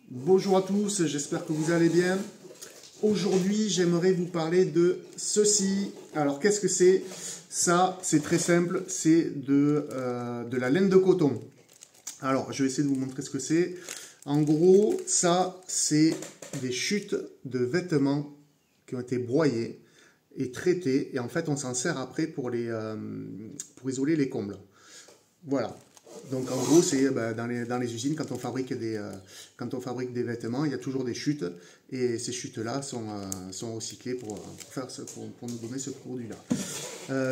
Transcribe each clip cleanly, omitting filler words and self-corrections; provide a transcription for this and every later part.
Bonjour à tous, j'espère que vous allez bien. Aujourd'hui, j'aimerais vous parler de ceci. Alors, qu'est-ce que c'est? Ça, c'est très simple, c'est de la laine de coton. Alors, je vais essayer de vous montrer ce que c'est. En gros, ça, c'est des chutes de vêtements qui ont été broyés et traités. Et en fait, on s'en sert après pour isoler les combles. Voilà. Donc en gros, c'est dans les usines, quand on fabrique des vêtements, il y a toujours des chutes, et ces chutes-là sont recyclées pour nous donner ce produit-là.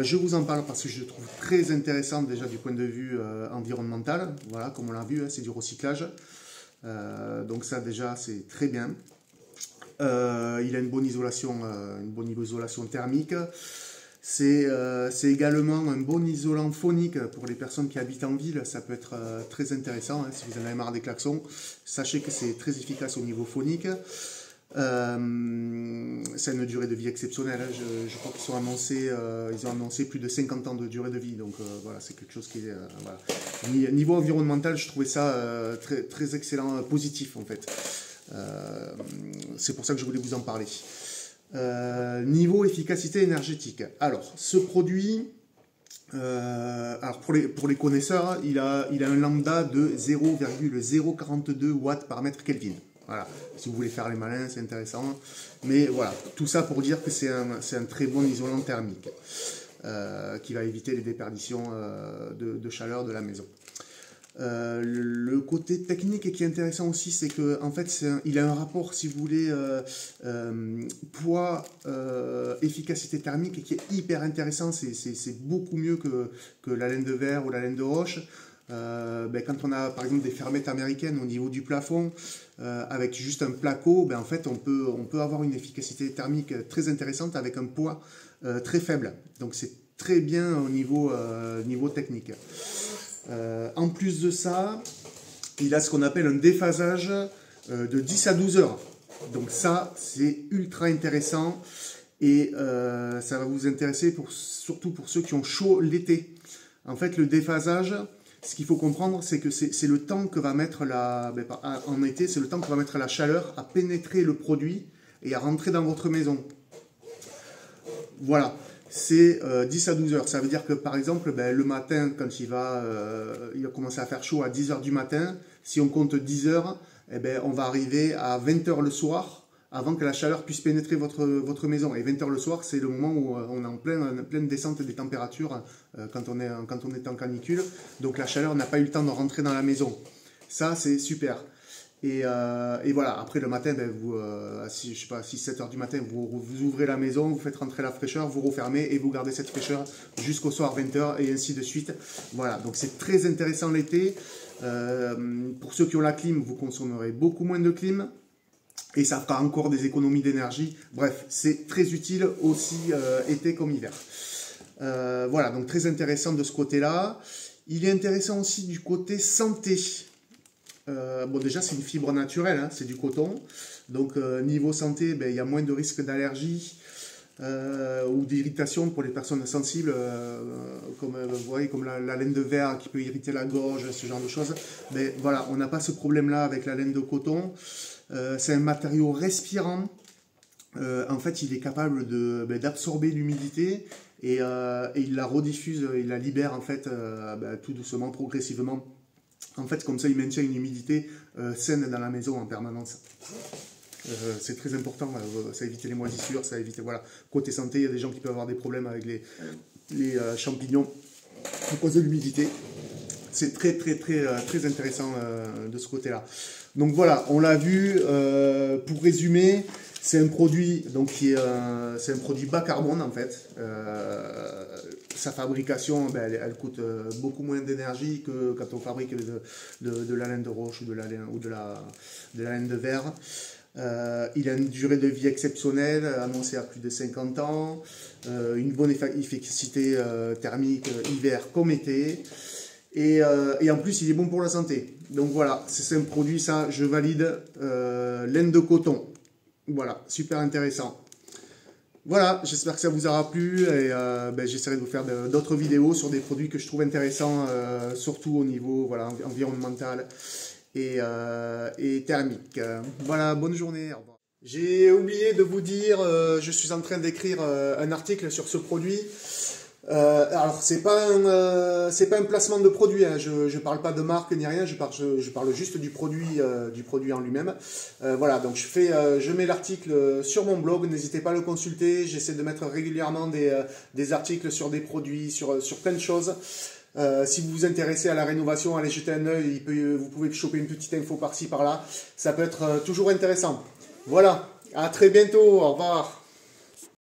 Je vous en parle parce que je le trouve très intéressant déjà du point de vue environnemental. Voilà, comme on l'a vu, hein, c'est du recyclage. Donc ça déjà, c'est très bien. Il a une bonne isolation thermique. C'est également un bon isolant phonique pour les personnes qui habitent en ville. Ça peut être très intéressant, hein, si vous en avez marre des klaxons. Sachez que c'est très efficace au niveau phonique. Ça a une durée de vie exceptionnelle. Hein. Je crois qu'ils ils ont annoncé plus de 50 ans de durée de vie. Donc voilà, c'est quelque chose qui est... voilà. Niveau environnemental, je trouvais ça très, très excellent, positif en fait. C'est pour ça que je voulais vous en parler. Niveau efficacité énergétique. Alors, ce produit, alors pour les connaisseurs, il a un lambda de 0,042 watts par mètre Kelvin. Voilà. Si vous voulez faire les malins, c'est intéressant. Mais voilà, tout ça pour dire que c'est un très bon isolant thermique qui va éviter les déperditions de chaleur de la maison. Le côté technique qui est intéressant aussi, c'est que en fait, il a un rapport, si vous voulez, poids, efficacité thermique qui est hyper intéressant. C'est beaucoup mieux que la laine de verre ou la laine de roche. Quand on a par exemple des fermettes américaines au niveau du plafond, avec juste un placo, en fait on peut avoir une efficacité thermique très intéressante avec un poids très faible. Donc c'est très bien au niveau technique. En plus de ça, il a ce qu'on appelle un déphasage de 10 à 12 heures. Donc ça, c'est ultra intéressant et ça va vous intéresser surtout pour ceux qui ont chaud l'été. En fait, le déphasage, ce qu'il faut comprendre, c'est que c'est le temps que va mettre en été, c'est le temps que va mettre la chaleur à pénétrer le produit et à rentrer dans votre maison. Voilà. C'est 10 à 12 heures. Ça veut dire que par exemple, le matin, quand il va commencer à faire chaud à 10 heures du matin, si on compte 10 heures, on va arriver à 20 heures le soir avant que la chaleur puisse pénétrer votre maison. Et 20 heures le soir, c'est le moment où on est en pleine descente des températures quand on est en canicule. Donc la chaleur n'a pas eu le temps de rentrer dans la maison. Ça, c'est super. Et voilà, après le matin, à 6-7 heures du matin, vous ouvrez la maison, vous faites rentrer la fraîcheur, vous refermez et vous gardez cette fraîcheur jusqu'au soir 20 heures et ainsi de suite. Voilà, donc c'est très intéressant l'été. Pour ceux qui ont la clim, vous consommerez beaucoup moins de clim et ça fera encore des économies d'énergie. Bref, c'est très utile aussi été comme hiver. Voilà, donc très intéressant de ce côté-là. Il est intéressant aussi du côté santé. Bon, déjà c'est une fibre naturelle, hein, c'est du coton, donc niveau santé, il y a moins de risques d'allergie ou d'irritation pour les personnes sensibles, comme vous voyez, comme la laine de verre qui peut irriter la gorge, ce genre de choses. Mais voilà, on n'a pas ce problème-là avec la laine de coton. C'est un matériau respirant. En fait, il est capable d'absorber l'humidité et il la rediffuse, il la libère en fait tout doucement, progressivement. En fait, comme ça, il maintient une humidité saine dans la maison en permanence. C'est très important, ça évite les moisissures, ça évite, voilà. Côté santé, il y a des gens qui peuvent avoir des problèmes avec les champignons à cause de l'humidité. C'est très, très, très, très intéressant de ce côté-là. Donc voilà, on l'a vu. Pour résumer, c'est un produit c'est un produit bas carbone en fait. Sa fabrication, elle coûte beaucoup moins d'énergie que quand on fabrique de la laine de roche ou de la laine de verre. Il a une durée de vie exceptionnelle, annoncée à plus de 50 ans, une bonne efficacité thermique hiver comme été, et en plus il est bon pour la santé. Donc voilà, c'est un produit, ça je valide, laine de coton. Voilà, super intéressant. Voilà, j'espère que ça vous aura plu et j'essaierai de vous faire d'autres vidéos sur des produits que je trouve intéressants, surtout au niveau environnemental et thermique. Voilà, bonne journée. Au revoir. J'ai oublié de vous dire, je suis en train d'écrire un article sur ce produit. Alors c'est pas un placement de produit, hein. Je parle pas de marque ni rien, je parle juste du produit en lui-même. Voilà, donc je mets l'article sur mon blog, n'hésitez pas à le consulter. J'essaie de mettre régulièrement des articles sur des produits, sur plein de choses. Si vous vous intéressez à la rénovation, allez jeter un œil, vous pouvez choper une petite info par-ci par-là. Ça peut être toujours intéressant. Voilà, à très bientôt, au revoir.